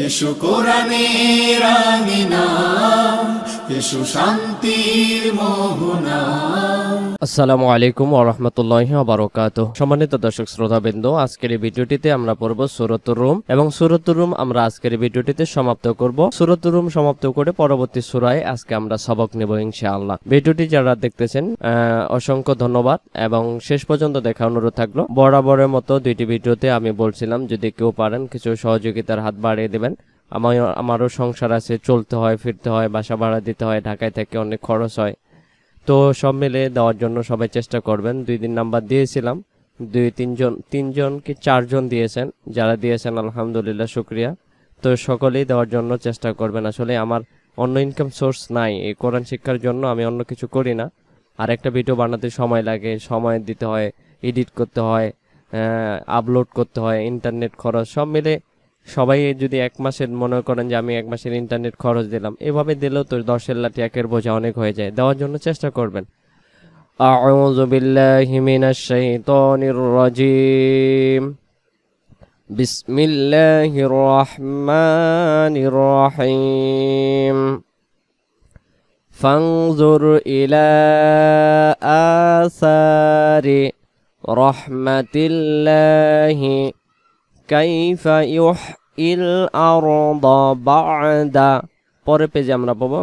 এসো কোরআনের আঙিনা, এসো শান্তির মোহনা। আসসালামু আলাইকুম ওয়া রাহমাতুল্লাহি ওয়া বারাকাতুহু। সম্মানিত দর্শক শ্রোতাবৃন্দ, আজকের এই ভিডিওটিতে আমরা পড়ব সূরাতুর রুম এবং সূরাতুর রুম আমরা আজকের এই ভিডিওটিতে সমাপ্ত করব। সূরাতুর রুম সমাপ্ত করে পরবর্তী সূরায় আজকে আমরা সবক নেব ইনশাআল্লাহ। ভিডিওটি যারা দেখতেছেন অসংখ্য ধন্যবাদ এবং শেষ পর্যন্ত দেখা অনুরোধ থাকলো। বরাবরের মতো দুইটি ভিডিওতে আমি বলছিলাম যদি কেউ পারেন কিছু সহযোগিতার হাত বাড়িয়ে দেবেন। আমারও সংসার আছে, চলতে হয়, ফিরতে হয়, বাসা ভাড়া দিতে হয়, ঢাকায় থেকে অনেক খরচ হয়। তো সব মিলে দেওয়ার জন্য সবাই চেষ্টা করবেন। 2 দিন নাম্বার দিয়েছিলাম, 3জন কি 4জন দিয়েছেন। যারা দিয়েছেন আলহামদুলিল্লাহ শুকরিয়া। তো সকলেই দেওয়ার জন্য চেষ্টা করবেন। আসলে আমার অন্য ইনকাম সোর্স নাই, এই কোরআন শিক্ষার জন্য আমি অন্য কিছু করি না। আর একটা ভিডিও বানাতে সময় লাগে, সময় দিতে হয়, এডিট করতে হয়, আপলোড করতে হয়, ইন্টারনেট খরচ সব মিলে সবাই যদি 1 মাসের মনে করেন যে আমি 1 মাসের ইন্টারনেট খরচ দিলাম, এভাবে দিলেও তো 10-এর লাঠি 1-এর বোঝা অনেক হয়ে যায়। দেওয়ার জন্য চেষ্টা করবেন। আউযু বিল্লাহি মিনাশ শাইতানির রাজিম। বিসমিল্লাহির রহমানির রহিম। ফানজুর ইলা আসারি রাহমাতিল্লাহি কাইফা ইউহইল আরদা বা'দা। পরের পেজে আমরা পাবো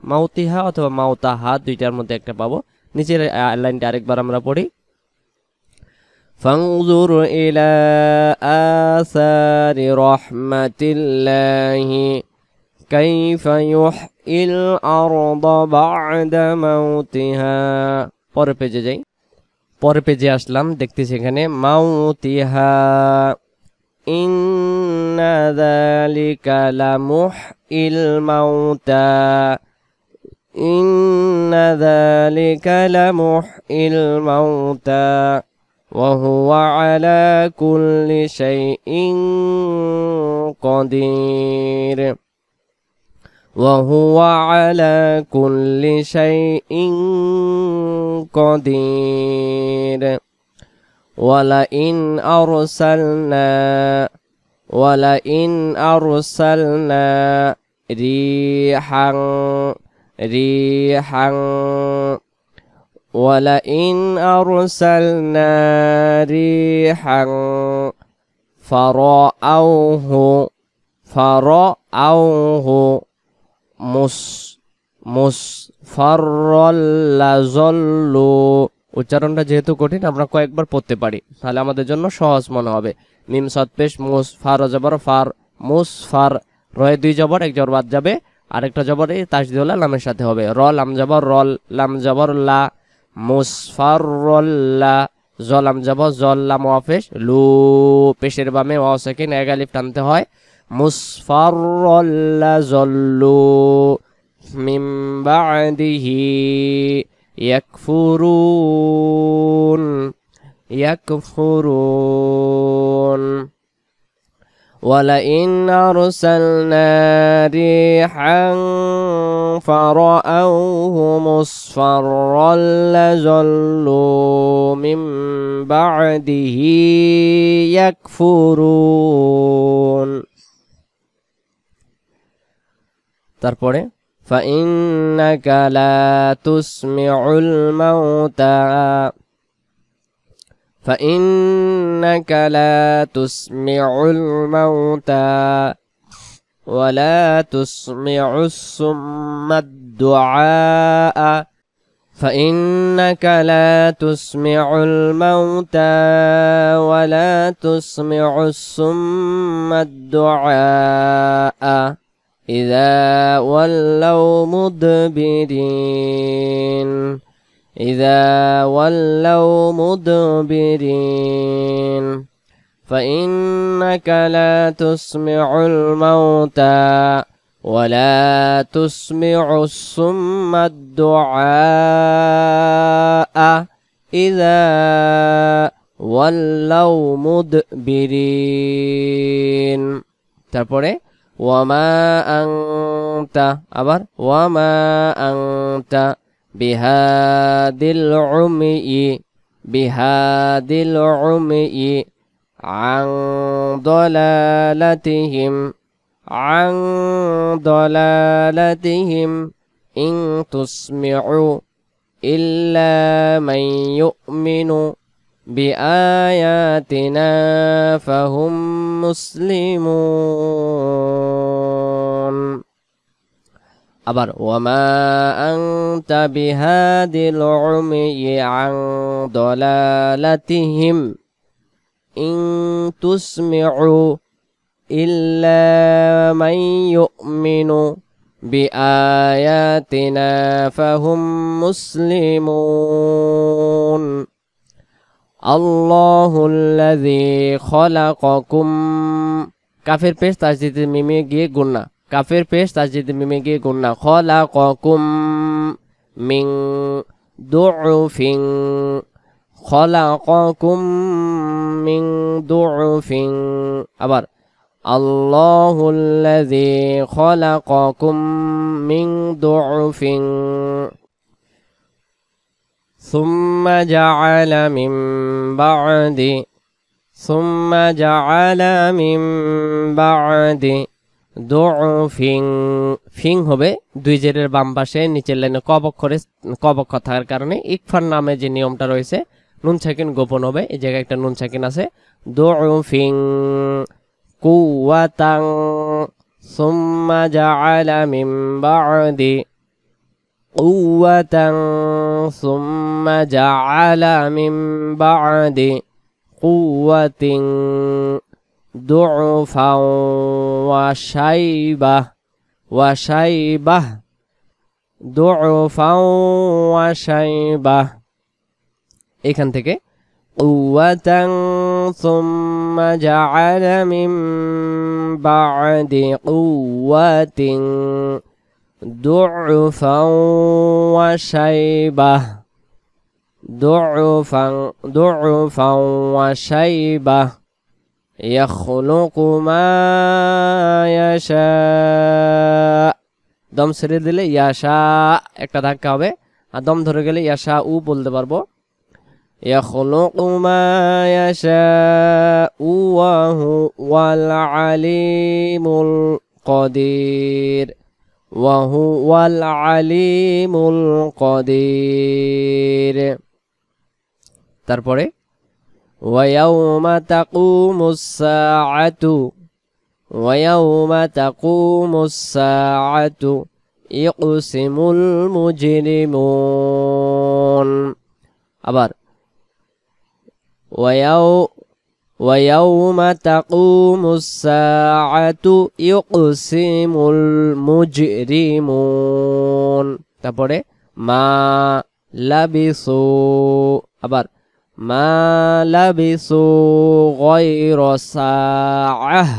মাউতিহা অথবা মাউতাহা, দুইটার মধ্যে একটা পাবো। নিচের লাইনটা আরেকবার আমরা পড়ি। ফানজুর ইলা আসারি রাহমাতিল্লাহি কাইফা ইউহইল আরদা বা'দা মাউতিহা। পরের পেজে যাই। পরের পেজে আসলাম, দেখতেছি এখানে মাউতিহা ইন্না যালিকা লামুহইল মাউতা, ইন্না যালিকা লামুহইল মাউতা ওয়া হুয়া আলা কুল্লি শাইইন কাদির, وهو على كل شيء قدير. ولئن أرسلنا ريحا ولئن أرسلنا ريحا فرأوه মুসফাররাল্লাযল্লু। উচ্চারণটা যেহেতু কঠিন আমরা কয়েকবার পড়তে পারি, তাহলে আমাদের জন্য সহজ মনে হবে। মিম সাদ পেশ মুসফার জবর ফার, মুসফার, রয়ে 2 জবর 1 জবর বাদ যাবে, আরেকটা জবর এই তাসদীদুল্লাহ লামের সাথে হবে। র লাম জবর রল, লাম জবর লা, মুসফাররাল্লা, জ লাম জবর জল, লাম ওয়াফেশ লু, পেশের বামে ওয়াও সাকিন 1 আলিফ টানতে হয়। মুসফাররাল্লাযল্লু মিন বা'দিহি ইয়াকফুরুন। ওয়ালাইন আরসালনা রিহান ফারাআউহু মুসফাররাল্লাযল্লু মিন বা'দিহি ইয়াকফুরুন। তারপরে ফাইন্নাকা লা তুসমিউল মাউতা, ফাইন্নাকা লা তুসমিউল মাউতা ওয়া লা তুসমিউস সুম্মাদ দুআআ, ফাইন্নাকা লা তুসমিউল মাউতা ওয়া লা তুসমিউস সুম্মাদ দুআআ إذا ولوا مدبرين فإنك لا تسمع الموتى ولا تسمع الصم الدعاء إذا ولوا مدبرين. তারপরে ওয়ামা আনতা, আবার ওয়ামা আনতা বিহাদিল উমই عن ضلالتهم عن ضلالتهم إن تسمعوا إلا من يؤمن بآياتنا فهم مسلمون আবার ওয়ামা আনতা বিহাদিল উমি আন দলালাতিহিম ইন তুসমিউ ইল্লা মান ইউমিনু বিআয়াতিনা ফাহুম মুসলিমুন আল্লাহুল্লাযী খালাকাকুম কাফের পেশ তাসদীদ মিমে গিয়ে গুন্না কাফের পেশ তাসদীদ মিমে গিয়ে গুন্না খালাকাকুম মিন দুউফিন খালাকাকুম মিন দুউফিন আবার আল্লাহুল্লাযী খালাকাকুম মিন দুউফিন ثم جعل من بعد ثم جعل من بعد ضعف ফিং হবে দুই জেরের বাম পাশে নিচের লাইনে কব অক্ষরে কব অক্ষর থাকার কারণে ইকফার নামে যে নিয়মটা রয়েছে নুন সাকিন গোপন হবে এই জায়গায় একটা নুন সাকিন আছে দুউফিন কুওয়াতান সুম্মা জাআলা মিন বা'দি قوة ثم جعل من بعد قوة ضعفا وشيبة ضعفا وشيبة এখান থেকে قوة ثم جعل من بعد قوة ضعفا وشيبة ضعفا وشيبة يخلق ما يشاء দম ছেড়ে দিলে ইয়াশা একটা ধাক্কা হবে আর দম ধরে গেলে ইয়াশা উ বলতে পারবো يخلق ما يشاء وهو العليم القدير وهو العليم القدير তারপরে ويوم تقوم الساعة ويوم تقوم الساعة يقسم المجرمون আবার ويوم تقوم الساعة يقسم المجرمون তারপরে মা লাবিসু আবার মা লাবিসু গায়রা সাআহ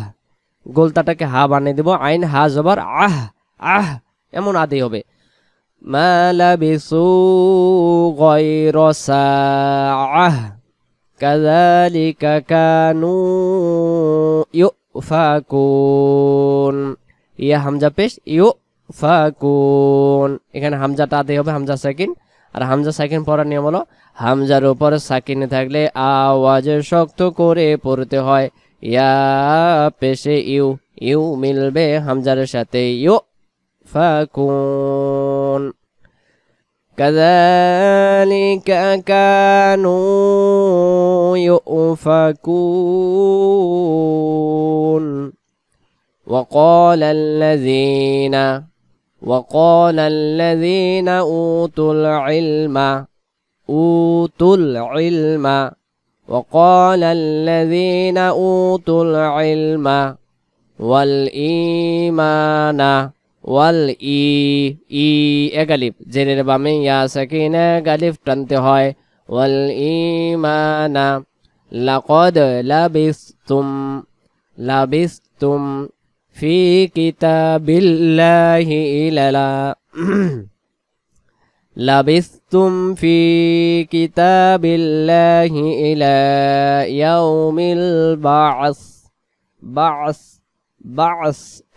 গোলতাটাকে হা বানিয়ে দেব আইন হা জবর আহ এমন আদি হবে মা লাবিসু গায়রা সাআহ কাযালিকা কানু ইউফাকুন ইয়া হামজা পেশ ইউফাকুন এখানে হামজাটা আদি হবে হামজা সাকিন আর হামজা সাকিন পড়ার নিয়ম হলো হামজার উপর সাকিন থাকলে আওয়াজ শক্ত করে পড়তে হয় ইয়া পেশে ইউ মিলবে হামজার সাথে ইউফাকুন كذلك كانوا يؤفكون وقال الذين أوتوا العلم وقال الذين أوتوا العلم والإيمان ই এগালিফ জেরের বামে ইয়া সাকিনা গালিফ টানতে হয় ওয়াল ঈমানা লাকাদ লাবিসতুম ফি কিতাবিল্লাহি ইলালা লাবিসতুম ফি কিতাবিল্লাহি ইলা ইয়াউমিল বা'স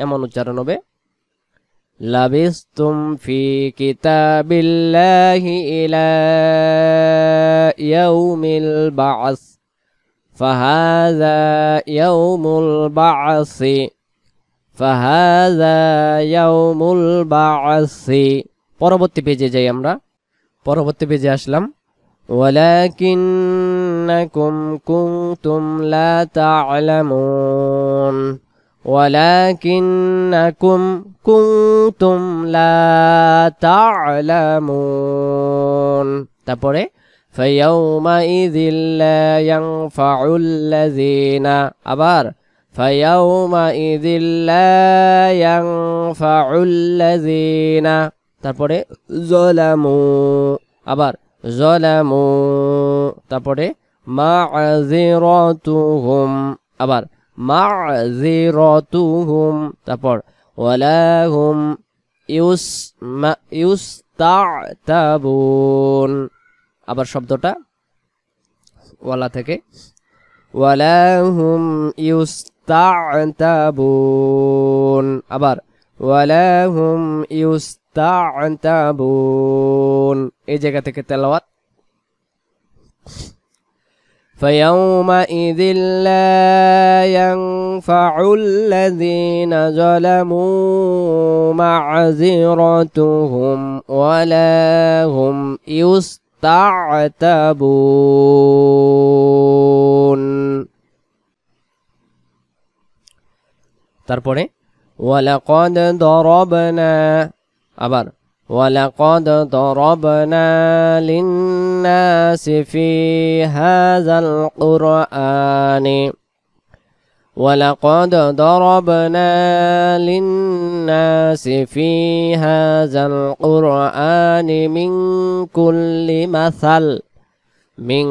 এমন উচ্চারণ হবে لبثتم في كتاب الله إلى يوم البعث ফাহাযা ইয়াউমুল বা'সি, ফাহাযা ইয়াউমুল বা'সি। পরবর্তী পেজে যাই আমরা, পরবর্তী পেজে আসলাম। ওয়ালাকিন্নাকুম কুনতুম লা তা'লামুন, ওয়ালাকিন্নাকুম কুনতুম লা তা'লামুন। তারপরে ফায়াউমাইযিল লা ইয়ানফাউল্লাযিনা, আবার ফায়াউমাইযিল লা ইয়ানফাউল্লাযিনা। তারপরে যালামু, আবার যালামু। তারপরে মা'যিরাতুহুম, আবার মা'যিরাতুহুম। তারপর ওয়ালাহুম ইউস্তা'তাবুন, আবার শব্দটা ওয়ালা থেকে, ওয়ালাহুম ইউস্তা'তাবুন, আবার ওয়ালাহুম ইউস্তা'তাবুন। এই জায়গা থেকে তেলাওয়াত। فيومئذ لا ينفع الذين ظلموا معذرتهم ولا هم يستعتبون। তারপরে ওয়ালাকাদ দরবনা, আবার ওয়ালাকাদ দরবনা লিন্নাসি ফি হাযাল কুরআনি, ওয়ালাকাদ দরবনা লিন্নাসি ফি হাযাল কুরআনি মিন কুল্লি মাসাল, মিন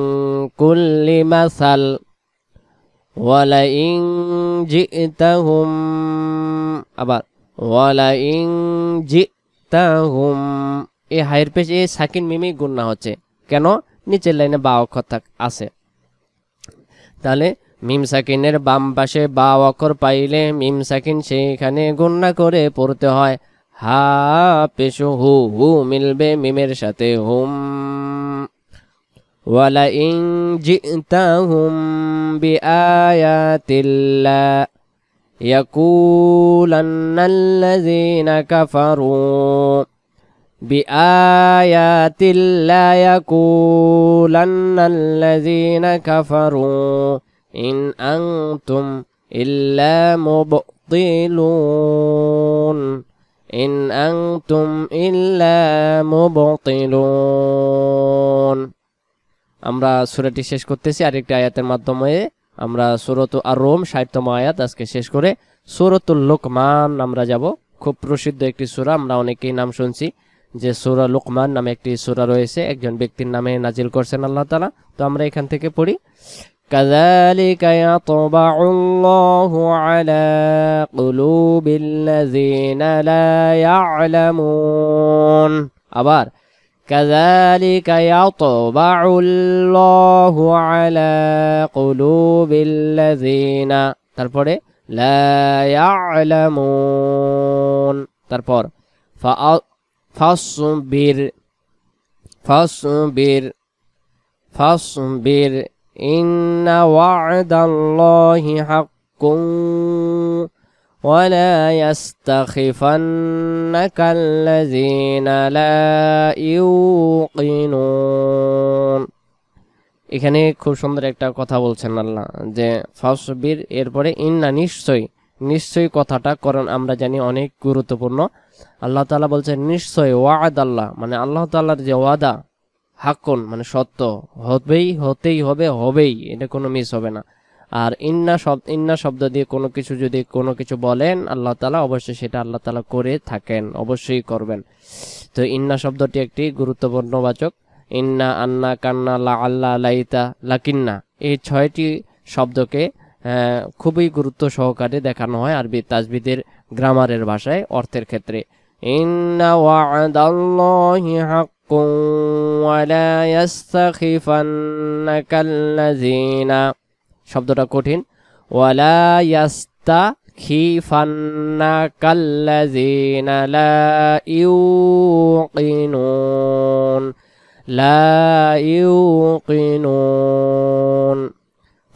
কুল্লি মাসাল। ওয়ালাইন জি'তাহুম, আবার ওয়ালাইন জি'তাহুম। এই হায়ের পেশ এই সাকিন মিমি গুণনা হচ্ছে কেন? নিচের লাইনে বা অক্ষর আছে, তাহলে মিম সাকিনের বাম পাশে বা অক্ষর পাইলে মিম সাকিন সেখানে গুণনা করে পড়তে হয়। হা পেশ হু, হু মিলবে মিমের সাথে হুম। ওয়ালাইন জি'তাহুম বিআয়াতিল্লাহ ইয়াকুলান্নাল্লাযীনা কাফারু, বিআয়াতিল্লাহ ইয়াকুলান্নাল্লাযীনা কাফারু ইন আনতুম ইল্লা মুবতিলুন, ইন আনতুম ইল্লা মুবতিলুন। আমরা সূরাটি শেষ করতেছি আরেকটি আয়াতের মাধ্যমে। আমরা সূরাত আর-রুম ৬০তম আয়াত আজকে শেষ করে সূরাতুল লুকমান আমরা যাব। খুব প্রসিদ্ধ একটি সূরা, আমরা অনেকেই নাম শুনছি যে সূরা লুকমান নামে একটি সূরা রয়েছে, একজন ব্যক্তির নামে নাজিল করছেন আল্লাহ তাআলা। তো আমরা এখান থেকে পড়ি। কাযালিকা ইয়াতবাউল্লাহু আলা কুলুবিল্লাযীনা লা ইয়া'লামুন, আবার কাযালিকা ইয়াতবাউল্লাহু আলা কুলুবিল্লাযীনা, তারপরে লা ইয়া'লামুন। তারপর ফাসবির, ফাসবির, ফাসবির ইন্না ওয়া'দাল্লাহি হাক্কুন ওয়ালা ইয়াস্তাখিফান্নাকাল্লাযীনা লা ইউকিনুন। এখানে খুব সুন্দর একটা কথা বলছেন আল্লাহ যে ফাসবির, এরপরে ইন্না নিশ্চয়, নিশ্চয় কথাটা কারণ আমরা জানি অনেক গুরুত্বপূর্ণ। আল্লাহ তাআলা বলছেন নিশ্চয়, ওয়াদ আল্লাহ মানে আল্লাহ তাআলার যে ওয়াদা, হাক্কুন মানে সত্য, হবেই, হতেই হবে, হবেই, এটা কোনো মিস হবে না। আর ইন্না শব্দ দিয়ে কোনো কিছু যদি কোনো কিছু বলেন আল্লাহ তাআলা, অবশ্যই সেটা আল্লাহ তাআলা করে থাকেন, অবশ্যই করবেন। তো ইন্না শব্দটি একটি গুরুত্বপূর্ণ বাচক। ইন্না, আন্না, কান্না, লা, আল্লা, লাইতা, লাকিন্না, এই ৬টি শব্দকে খুবই গুরুত্ব সহকারে দেখানো হয় আরবি তাজবিদের গ্রামারের ভাষায় অর্থের ক্ষেত্রে। ইন্না ওয়া'দাল্লাহি হাক্কুন ওয়ালা ইয়াস্তাখিফান্নাকাল্লাযীনা, শব্দটা কঠিন, ওয়ালা ইয়াস্তাখিফান্নাকাল্লাযীনা লা ইউকিনুন, লা ইউকিনুন।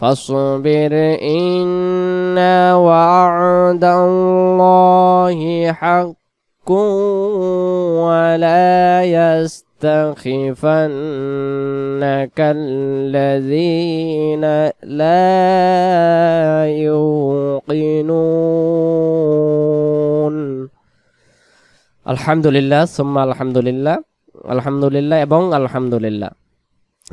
فاصبر إن وعد الله حق ولا يستخفنك الذين لا يوقنون আলহামদুলিল্লাহ সুম্মা আলহামদুলিল্লাহ আলহামদুলিল্লাহ এবং আলহামদুলিল্লাহ।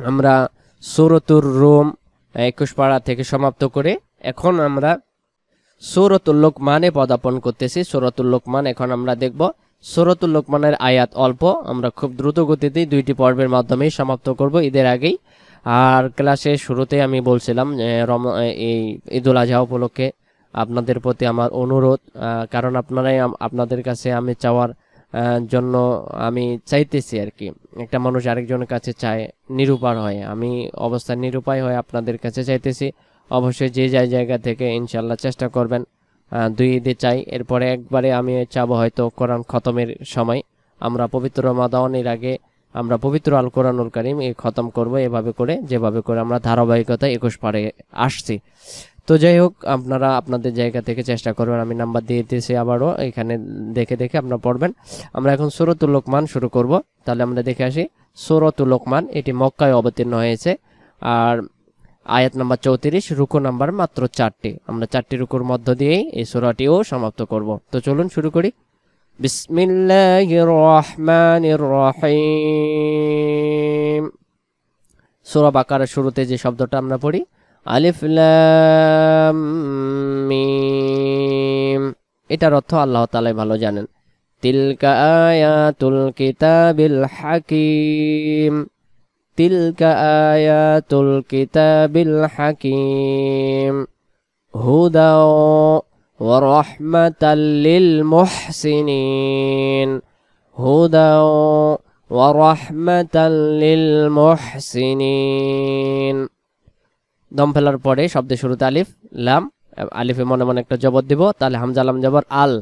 আমরা সূরাতুর রুম 21 পারা থেকে সমাপ্ত করে এখন আমরা সূরাতুল লোকমানে পদার্পণ করতেছি। সূরাতুল লোকমান এখন আমরা দেখব। সূরাতুল লোকমানের আয়াত অল্প, আমরা খুব দ্রুত গতিতে 2টি পর্বের মাধ্যমেই সমাপ্ত করব ঈদের আগেই। আর ক্লাসের শুরুতে আমি বলছিলাম এই ঈদুল আজহা উপলক্ষে আপনাদের প্রতি আমার অনুরোধ, কারণ আপনাদের কাছে আমি চাওয়ার জন্য আমি চাইতেছি আর কি। একটা মানুষ আরেকজনের কাছে চায়, নিরুপায় হয়, আমি অবস্থায় নিরুপায় হয়ে আপনাদের কাছে চাইতেছি। অবশ্যই যে জায়গা থেকে ইনশাল্লাহ চেষ্টা করবেন। 2 ঈদে চাই, এরপরে একবারে আমি চাবো হয়তো কোরআন খতমের সময় আমরা পবিত্র রমাদানের আগে আমরা পবিত্র আল কোরআনুল কারীম এই খতম করব, এভাবে করে যেভাবে করে আমরা ধারাবাহিকতা 21 পারে আসছি। তো যাই হোক, আপনারা আপনাদের জায়গা থেকে চেষ্টা করবেন। আমি নাম্বার দিয়ে দিয়েছি আবারও, এখানে দেখে দেখে আপনারা পড়বেন। আমরা এখন সূরাতুল লোকমান শুরু করব। তাহলে আমরা দেখে আসি সূরাতুল লোকমান। এটি মক্কায় অবতীর্ণ হয়েছে আর আয়াত নাম্বার 34, রুকু নাম্বার মাত্র 4টি। আমরা 4টি রুকুর মধ্য দিয়েই এই সূরাটিও সমাপ্ত করব। তো চলুন শুরু করি। বিসমিল্লাহির রহমানির রহিম। সূরা বাকারার শুরুতে যে শব্দটা আমরা পড়ি আলিফ লাম মিম, এটার অর্থ আল্লাহ তাআলাই ভালো জানেন। তিলকা আয়াতুল কিতাবিল হাকিম, তিলকা আয়াতুল কিতাবিল হাকিম হুদা ওয়া রাহমাতাল লিল মুহসিনিন, হুদা ওয়া রাহমাতাল লিল মুহসিনিন। দম ফেলার পরে শব্দের শুরুতে আলিফ লাম, আলিফে মনে মনে একটা জবর দিব, তাহলে হামজা লাম জবর আল।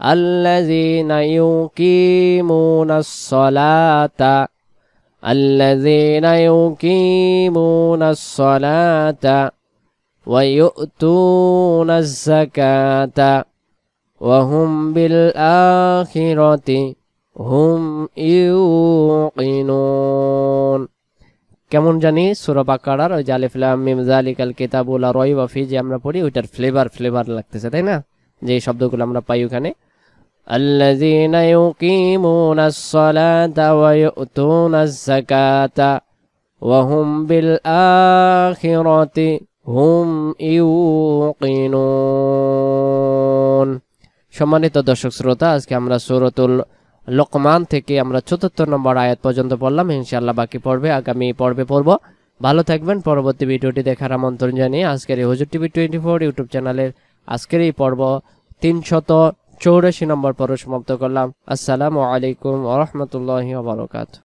আল্লাযীনা ইউকিমুনাস সালাতা, আল্লাযীনা ইউকিমুনাস সালাতা ওয়া ইউতুনাজ যাকাতা ওয়া হুম বিল আখিরাতি হুম ইউকিনুন। কেমন জানি সূরা বাকারার ওই যে আলিফ লাম মিম যালিকাল কিতাবু লা রাইবা ফি যে আমরা পড়ি, ওইটার ফ্লেভার লাগতেছে, তাই না? যে শব্দগুলো আমরা পাই ওখানে, আল্লাযীনা ইউকিমুনাস সালাতা ওয়া ইউতুনাজ যাকাতা ওয়া হুম বিল আখিরাতি হুম ইউকিনুন। সম্মানিত দর্শক শ্রোতা, আজকে আমরা সূরাতুল লোকমান থেকে আমরা 74 নম্বর আয়াত পর্যন্ত পড়লাম। ইনশাআল্লাহ বাকি পর্বে আগামী পর্বে পড়ব। ভালো থাকবেন। পরবর্তী ভিডিওটি দেখার আমন্ত্রণ জানিয়ে আজকের এই হুজুর টিভি 24 ইউটিউব চ্যানেলের আজকের এই পর্ব 384 নম্বর পর্ব সমাপ্ত করলাম। আসসালামু আলাইকুম ওয়া রাহমাতুল্লাহি ওয়া বারাকাতুহু।